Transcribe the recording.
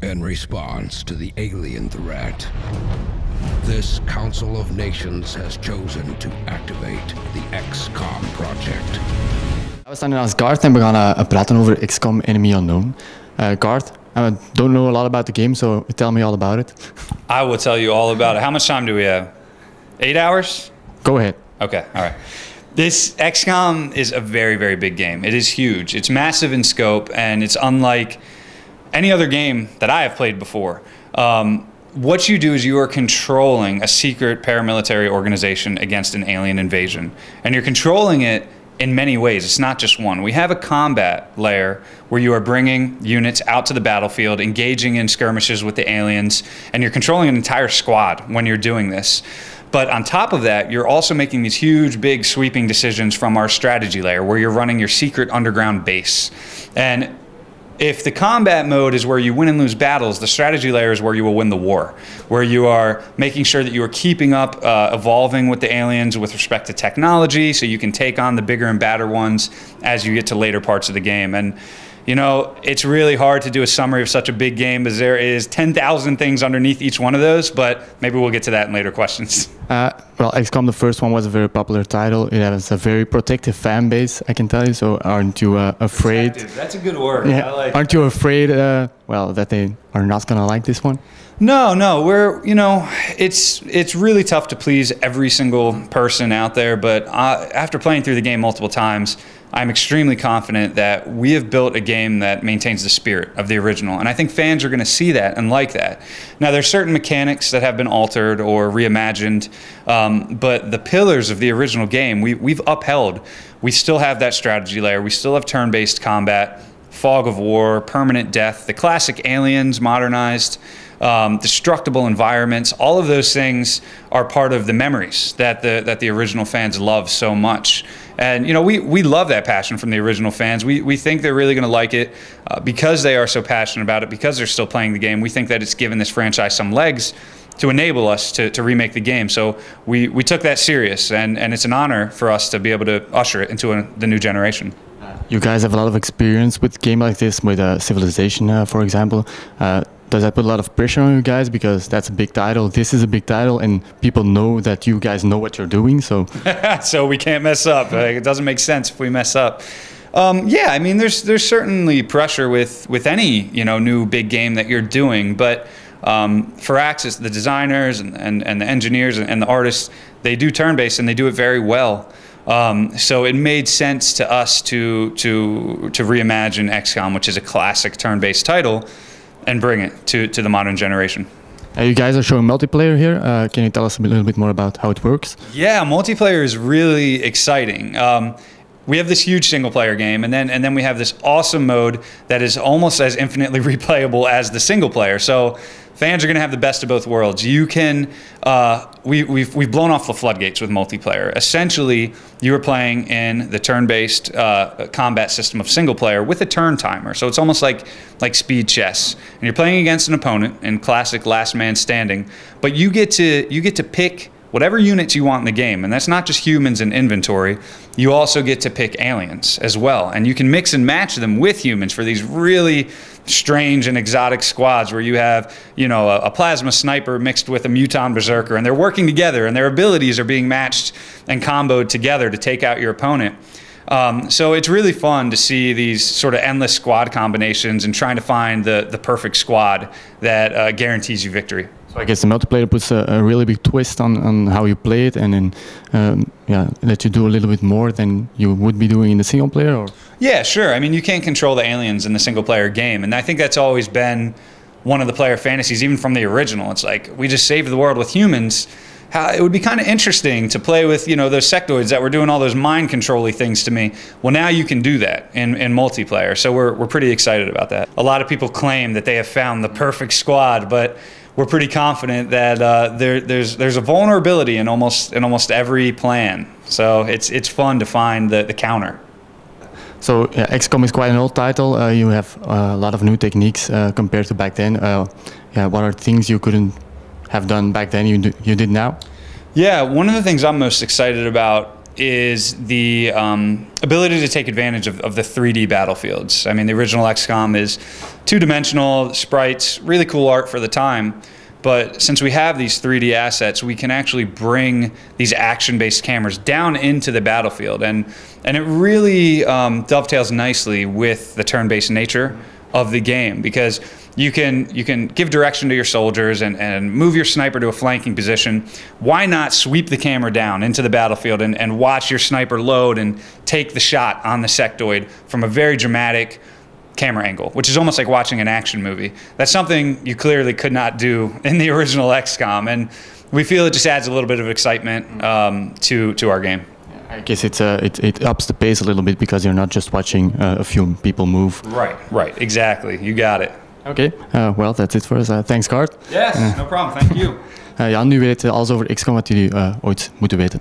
In response to the alien threat, this Council of Nations has chosen to activate the XCOM project. We staan nu naast Garth en we gaan praten over XCOM Enemy Unknown. Garth, I don't know a lot about the game, so tell me all about it. I will tell you all about it. How much time do we have? 8 hours? Go ahead. Okay, all right. This XCOM is a very, very big game. It is huge. It's massive in scope, and it's unlike any other game that I have played before. What you do is you are controlling a secret paramilitary organization against an alien invasion. And you're controlling it in many ways. It's not just one. We have a combat layer where you are bringing units out to the battlefield, engaging in skirmishes with the aliens, and you're controlling an entire squad when you're doing this. But on top of that, you're also making these huge, big, sweeping decisions from our strategy layer where you're running your secret underground base. And if the combat mode is where you win and lose battles, the strategy layer is where you will win the war, where you are making sure that you are keeping up, evolving with the aliens with respect to technology, so you can take on the bigger and badder ones as you get to later parts of the game. And you know, it's really hard to do a summary of such a big game because there is 10,000 things underneath each one of those, but maybe we'll get to that in later questions. Well, XCOM, the first one, was a very popular title. It has a very protective fan base, I can tell you, so aren't you afraid? Protective. That's a good word. Yeah. I like aren't you afraid, well, that they are not going to like this one? No, it's really tough to please every single person out there, but after playing through the game multiple times, I'm extremely confident that we have built a game that maintains the spirit of the original, and I think fans are going to see that and like that. Now, there's certain mechanics that have been altered or reimagined, but the pillars of the original game, we've upheld. We still have that strategy layer. We still have turn-based combat, fog of war, permanent death, the classic aliens modernized, destructible environments. All of those things are part of the memories that the original fans love so much. And you know, we love that passion from the original fans. We think they're really going to like it because they are so passionate about it, because they're still playing the game. We think that it's given this franchise some legs to enable us to remake the game. So we took that serious, and it's an honor for us to be able to usher it into the new generation. You guys have a lot of experience with a game like this, with Civilization, for example. Does that put a lot of pressure on you guys, because that's a big title, this is a big title, and people know that you guys know what you're doing, so... So we can't mess up. It doesn't make sense if we mess up. Yeah, I mean, there's certainly pressure with any, new big game that you're doing, but for Axis, the designers and the engineers and the artists, they do turn-based and they do it very well. So it made sense to us to reimagine XCOM, which is a classic turn-based title, and bring it to the modern generation. You guys are showing multiplayer here. Can you tell us a little bit more about how it works? Yeah, multiplayer is really exciting. We have this huge single-player game, and then we have this awesome mode that is almost as infinitely replayable as the single-player. So fans are going to have the best of both worlds. You can, we've blown off the floodgates with multiplayer. Essentially, you are playing in the turn-based combat system of single-player with a turn timer. So it's almost like speed chess, and you're playing against an opponent in classic last man standing. But you get to pick whatever units you want in the game, and that's not just humans and inventory. You also get to pick aliens as well, and you can mix and match them with humans for these really strange and exotic squads where you have, a plasma sniper mixed with a muton berserker, and they're working together, and their abilities are being matched and comboed together to take out your opponent. So it's really fun to see these sort of endless squad combinations and trying to find the perfect squad that guarantees you victory. So I guess the multiplayer puts a really big twist on how you play it, and then let you do a little bit more than you would be doing in the single player. Or? Yeah, sure. I mean, you can't control the aliens in the single player game, and I think that's always been one of the player fantasies, even from the original. It's like, we just saved the world with humans. It would be kind of interesting to play with, those sectoids that were doing all those mind control-y things to me. Well, now you can do that in multiplayer, so we're pretty excited about that. A lot of people claim that they have found the perfect squad, but we're pretty confident that there's a vulnerability in almost every plan. So it's fun to find the counter. So XCOM is quite an old title. You have a lot of new techniques compared to back then. What are things you couldn't have done back then you did now? Yeah, one of the things I'm most excited about is the ability to take advantage of the 3D battlefields. I mean, the original XCOM is two-dimensional sprites, really cool art for the time. But since we have these 3D assets, we can actually bring these action-based cameras down into the battlefield. And it really dovetails nicely with the turn-based nature of the game, because you can give direction to your soldiers and move your sniper to a flanking position. Why not sweep the camera down into the battlefield and watch your sniper load and take the shot on the sectoid from a very dramatic camera angle, which is almost like watching an action movie. That's something you clearly could not do in the original XCOM, and we feel it just adds a little bit of excitement to our game. I guess it ups the pace a little bit because you're not just watching a few people move. Right, exactly. You got it. Okay, well, that's it for us. Thanks, Cart. Yes, no problem. Thank you. Ja, nu weet alles over XCOM wat jullie ooit moeten weten.